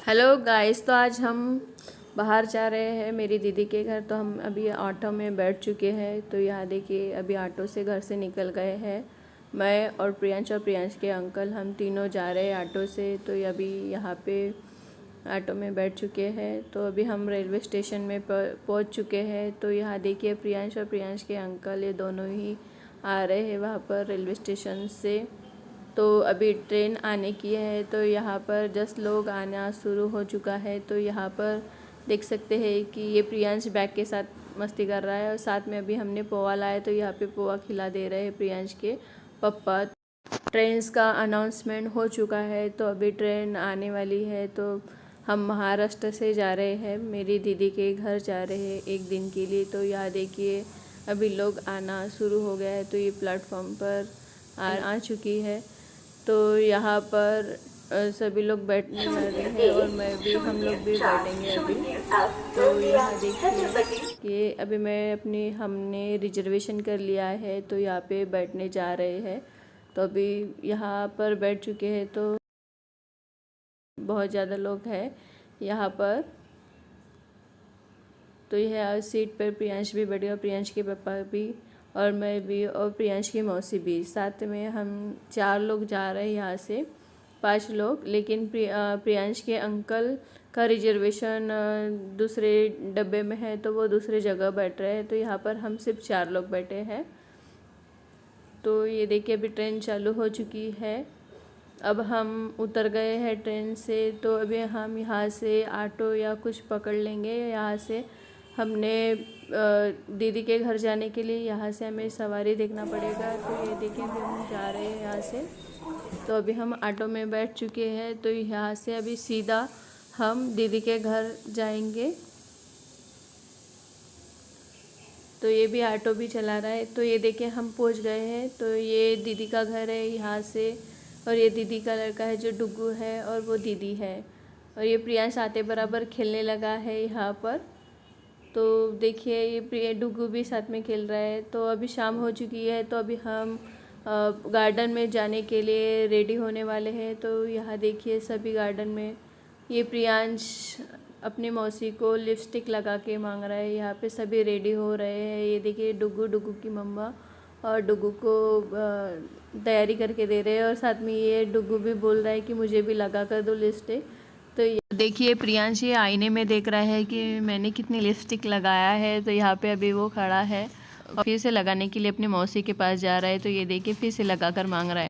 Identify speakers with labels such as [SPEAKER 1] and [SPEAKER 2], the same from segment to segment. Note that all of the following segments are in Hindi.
[SPEAKER 1] हेलो गाइस, तो आज हम बाहर जा रहे हैं मेरी दीदी के घर। तो हम अभी ऑटो में बैठ चुके हैं। तो यहाँ देखिए, अभी ऑटो से घर से निकल गए हैं। मैं और प्रियांश के अंकल, हम तीनों जा रहे हैं ऑटो से। तो अभी यहाँ पे ऑटो में बैठ चुके हैं। तो अभी हम रेलवे स्टेशन में पहुँच चुके हैं। तो यहाँ देखिए, प्रियांश के अंकल ये दोनों ही आ रहे हैं वहाँ पर रेलवे स्टेशन से। तो अभी ट्रेन आने की है। तो यहाँ पर 10 लोग आना शुरू हो चुका है। तो यहाँ पर देख सकते हैं कि ये प्रियांश बैग के साथ मस्ती कर रहा है और साथ में अभी हमने पोहा लाया। तो यहाँ पे पोहा खिला दे रहे हैं प्रियांश के पापा। ट्रेन्स का अनाउंसमेंट हो चुका है। तो अभी ट्रेन आने वाली है। तो हम महाराष्ट्र से जा रहे हैं, मेरी दीदी के घर जा रहे हैं एक दिन के लिए। तो यहाँ देखिए, अभी लोग आना शुरू हो गया है। तो ये प्लेटफॉर्म पर आ चुकी है। तो यहाँ पर सभी लोग बैठने वाले हैं और हम लोग भी बैठेंगे अभी। तो यहाँ देखिए कि अभी हमने रिजर्वेशन कर लिया है। तो यहाँ पे बैठने जा रहे हैं। तो अभी यहाँ पर बैठ चुके हैं। तो बहुत ज़्यादा लोग हैं यहाँ पर। तो यह सीट पर प्रियांश भी बैठ गया, प्रियांश के पापा भी और मैं भी और प्रियांश की मौसी भी। साथ में हम 4 लोग जा रहे हैं यहाँ से, 5 लोग। लेकिन प्रियांश के अंकल का रिजर्वेशन दूसरे डब्बे में है, तो वो दूसरे जगह बैठ रहे हैं। तो यहाँ पर हम सिर्फ 4 लोग बैठे हैं। तो ये देखिए, अभी ट्रेन चालू हो चुकी है। अब हम उतर गए हैं ट्रेन से। तो अभी हम यहाँ से ऑटो या कुछ पकड़ लेंगे। यहाँ से हमने दीदी के घर जाने के लिए यहाँ से हमें सवारी देखना पड़ेगा। तो ये देखिए, अभी हम जा रहे हैं यहाँ से। तो अभी हम ऑटो में बैठ चुके हैं। तो यहाँ से अभी सीधा हम दीदी के घर जाएंगे। तो ये भी ऑटो भी चला रहा है। तो ये देखिए, हम पहुँच गए हैं। तो ये दीदी का घर है यहाँ से। और ये दीदी का लड़का है जो डुगू है, और वो दीदी है। और ये प्रियांश आते बराबर खेलने लगा है यहाँ पर। तो देखिए, ये डुगू भी साथ में खेल रहा है। तो अभी शाम हो चुकी है। तो अभी हम गार्डन में जाने के लिए रेडी होने वाले हैं। तो यहाँ देखिए, सभी गार्डन में ये प्रियांश अपनी मौसी को लिपस्टिक लगा के मांग रहा है। यहाँ पे सभी रेडी हो रहे हैं। ये देखिए, डुगू की मम्मा और डुगू को तैयारी करके दे रहे हैं। और साथ में ये डुगू भी बोल रहा है कि मुझे भी लगा कर दो लिपस्टिक। तो देखिए, प्रियांश ये आईने में देख रहा है कि मैंने कितनी लिपस्टिक लगाया है। तो यहाँ पे अभी वो खड़ा है और फिर से लगाने के लिए अपनी मौसी के पास जा रहा है। तो ये देखिए, फिर से लगा कर मांग रहा है।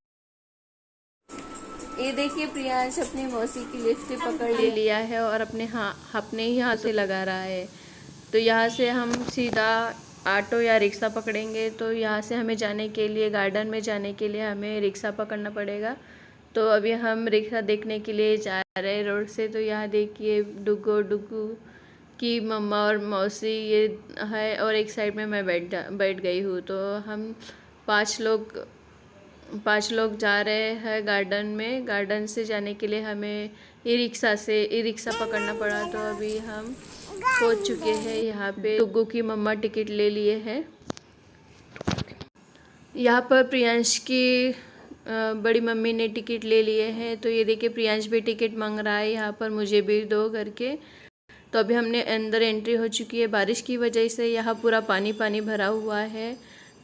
[SPEAKER 1] ये देखिए, प्रियांश अपनी मौसी की लिपस्टिक पकड़ लिया है और अपने ही हाथ से लगा रहा है। तो यहाँ से हम सीधा ऑटो या रिक्शा पकड़ेंगे। तो यहाँ से हमें जाने के लिए, गार्डन में जाने के लिए हमें रिक्शा पकड़ना पड़ेगा। तो अभी हम रिक्शा देखने के लिए जा रहे हैं रोड से। तो यहाँ देखिए, डुगू की मम्मा और मौसी ये है और एक साइड में मैं बैठ गई हूँ। तो हम 5 लोग जा रहे हैं गार्डन में। गार्डन से जाने के लिए हमें ई रिक्शा पकड़ना पड़ा। तो अभी हम पहुँच चुके हैं यहाँ पे। डुगू की मम्मा टिकट ले लिए हैं। यहाँ पर प्रियांश की बड़ी मम्मी ने टिकट ले लिए हैं। तो ये देखिए, प्रियांश भी टिकट मांग रहा है यहाँ पर, मुझे भी दो करके। तो अभी हमने अंदर एंट्री हो चुकी है। बारिश की वजह से यहाँ पूरा पानी भरा हुआ है।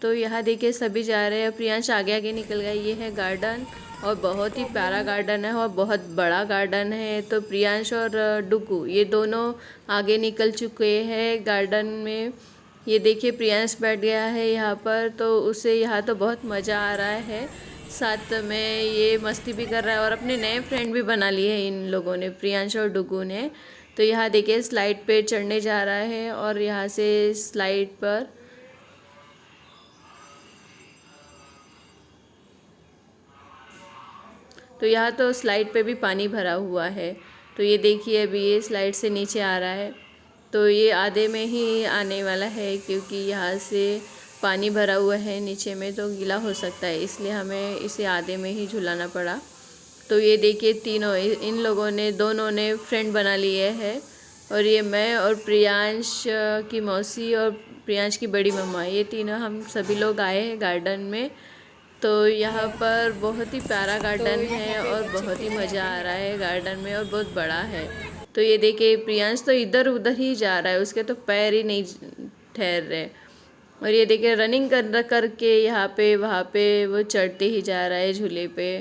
[SPEAKER 1] तो यहाँ देखिए, सभी जा रहे हैं। प्रियांश आगे आगे निकल गया। ये है गार्डन और बहुत ही प्यारा गार्डन है और बहुत बड़ा गार्डन है। तो प्रियांश और डुगू ये दोनों आगे निकल चुके हैं गार्डन में। ये देखिए, प्रियांश बैठ गया है यहाँ पर। तो उसे यहाँ तो बहुत मज़ा आ रहा है। साथ में ये मस्ती भी कर रहा है और अपने नए फ्रेंड भी बना लिए हैं इन लोगों ने, प्रियांश और डुगू ने। तो यहाँ देखिए, स्लाइड पे चढ़ने जा रहा है और यहाँ से स्लाइड पर तो यहाँ तो स्लाइड पे भी पानी भरा हुआ है। तो ये देखिए, अभी ये स्लाइड से नीचे आ रहा है। तो ये आधे में ही आने वाला है क्योंकि यहाँ से पानी भरा हुआ है नीचे में, तो गीला हो सकता है, इसलिए हमें इसे आधे में ही झुलाना पड़ा। तो ये देखिए, इन लोगों ने, दोनों ने फ्रेंड बना लिए हैं। और ये मैं और प्रियांश की मौसी और प्रियांश की बड़ी मम्मा, ये तीनों हम सभी लोग आए हैं गार्डन में। तो यहाँ पर बहुत ही प्यारा गार्डन है और बहुत ही मज़ा आ रहा है गार्डन में, और बहुत बड़ा है। तो ये देखिए प्रियांश तो इधर उधर ही जा रहा है, उसके तो पैर ही नहीं ठहर रहे। और ये देखिए रनिंग करके यहाँ पे वहाँ पे वो चढ़ते ही जा रहा है झूले पे।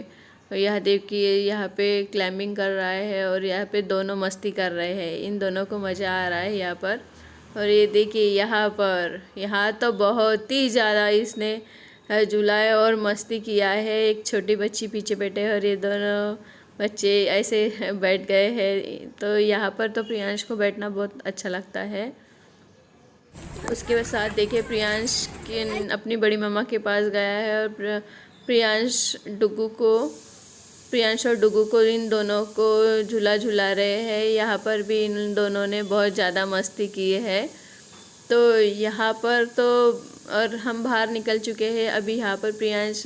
[SPEAKER 1] और यहाँ देखिए यहाँ पे क्लाइंबिंग कर रहा है, और यहाँ पे दोनों मस्ती कर रहे हैं, इन दोनों को मज़ा आ रहा है यहाँ पर। और ये देखिए यहाँ तो बहुत ही ज़्यादा इसने झूला है और मस्ती किया है। एक छोटी बच्ची पीछे बैठे है और ये दोनों बच्चे ऐसे बैठ गए हैं। तो यहाँ पर तो प्रियांश को बैठना बहुत अच्छा लगता है। उसके साथ देखिए प्रियांश अपनी बड़ी मम्मा के पास गया है, और प्रियांश और डुगू को इन दोनों को झूला झुला रहे हैं। यहाँ पर भी इन दोनों ने बहुत ज़्यादा मस्ती की है। तो यहाँ पर तो और हम बाहर निकल चुके हैं। अभी यहाँ पर प्रियांश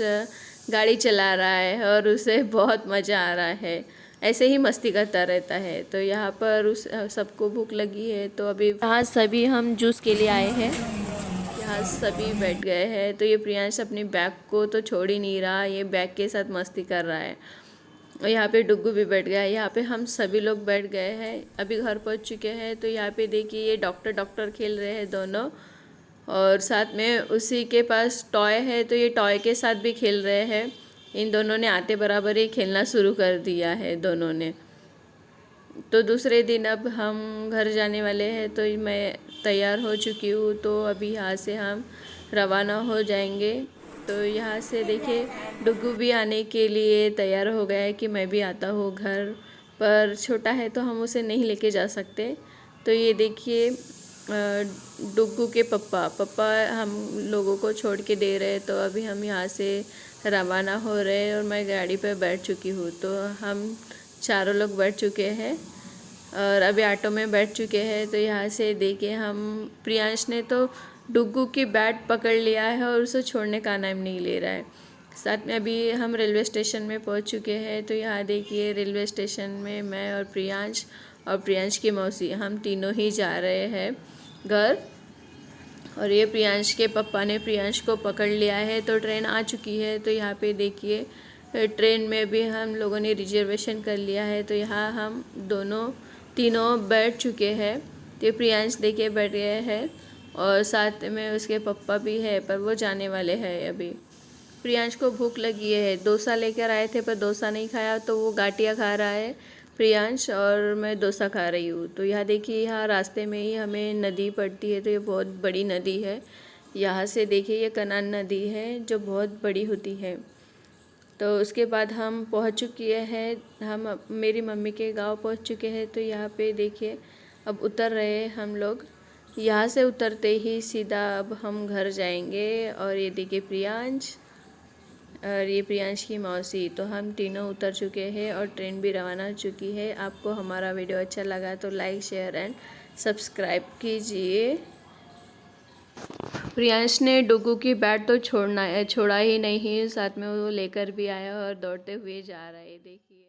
[SPEAKER 1] गाड़ी चला रहा है और उसे बहुत मज़ा आ रहा है, ऐसे ही मस्ती करता रहता है। तो यहाँ पर उस सबको भूख लगी है, तो अभी यहाँ सभी हम जूस के लिए आए हैं। यहाँ सभी बैठ गए हैं। तो ये प्रियांश अपनी बैग को तो छोड़ ही नहीं रहा, ये बैग के साथ मस्ती कर रहा है। और यहाँ पे डुग्गू भी बैठ गया है। यहाँ पे हम सभी लोग बैठ गए हैं, अभी घर पहुँच चुके हैं। तो यहाँ पे देखिए ये डॉक्टर खेल रहे हैं दोनों, और साथ में उसी के पास टॉय है, तो ये टॉय के साथ भी खेल रहे हैं। इन दोनों ने आते बराबर ही खेलना शुरू कर दिया है दोनों ने। तो दूसरे दिन अब हम घर जाने वाले हैं, तो मैं तैयार हो चुकी हूँ। तो अभी यहाँ से हम रवाना हो जाएंगे। तो यहाँ से देखिए डुग्गू भी आने के लिए तैयार हो गया है कि मैं भी आता हूँ घर, पर छोटा है तो हम उसे नहीं लेके जा सकते। तो ये देखिए डुग्गू के पप्पा हम लोगों को छोड़ के दे रहे हैं। तो अभी हम यहाँ से रवाना हो रहे हैं, और मैं गाड़ी पर बैठ चुकी हूँ। तो हम चारों लोग बैठ चुके हैं और अभी ऑटो में बैठ चुके हैं। तो यहाँ से देखिए प्रियांश ने तो डुग्गू की बैट पकड़ लिया है और उसे छोड़ने का नाम नहीं ले रहा है। साथ में अभी हम रेलवे स्टेशन में पहुंच चुके हैं। तो यहाँ देखिए रेलवे स्टेशन में मैं और प्रियांश की मौसी, हम तीनों ही जा रहे हैं घर। और ये प्रियांश के पापा ने प्रियांश को पकड़ लिया है। तो ट्रेन आ चुकी है। तो यहाँ पे देखिए ट्रेन में भी हम लोगों ने रिजर्वेशन कर लिया है। तो यहाँ हम तीनों बैठ चुके हैं। तो प्रियांश देखिए बैठ गए हैं, और साथ में उसके पापा भी है, पर वो जाने वाले हैं अभी। प्रियांश को भूख लगी है, डोसा लेकर आए थे पर डोसा नहीं खाया, तो वो गाटियाँ खा रहा है प्रियांश, और मैं डोसा खा रही हूँ। तो यहाँ देखिए यहाँ रास्ते में ही हमें नदी पड़ती है। तो ये बहुत बड़ी नदी है। यहाँ से देखिए ये कनान नदी है जो बहुत बड़ी होती है। तो उसके बाद हम पहुँच चुके हैं, हम मेरी मम्मी के गाँव पहुँच चुके हैं। तो यहाँ पे देखिए अब उतर रहे हैं हम लोग। यहाँ से उतरते ही सीधा अब हम घर जाएंगे। और ये देखिए प्रियांश और ये प्रियांश की मौसी, तो हम तीनों उतर चुके हैं और ट्रेन भी रवाना हो चुकी है। आपको हमारा वीडियो अच्छा लगा तो लाइक शेयर एंड सब्सक्राइब कीजिए। प्रियांश ने डुग्गू की बैट तो छोड़ा ही नहीं, साथ में वो लेकर भी आया और दौड़ते हुए जा रहा है, देखिए।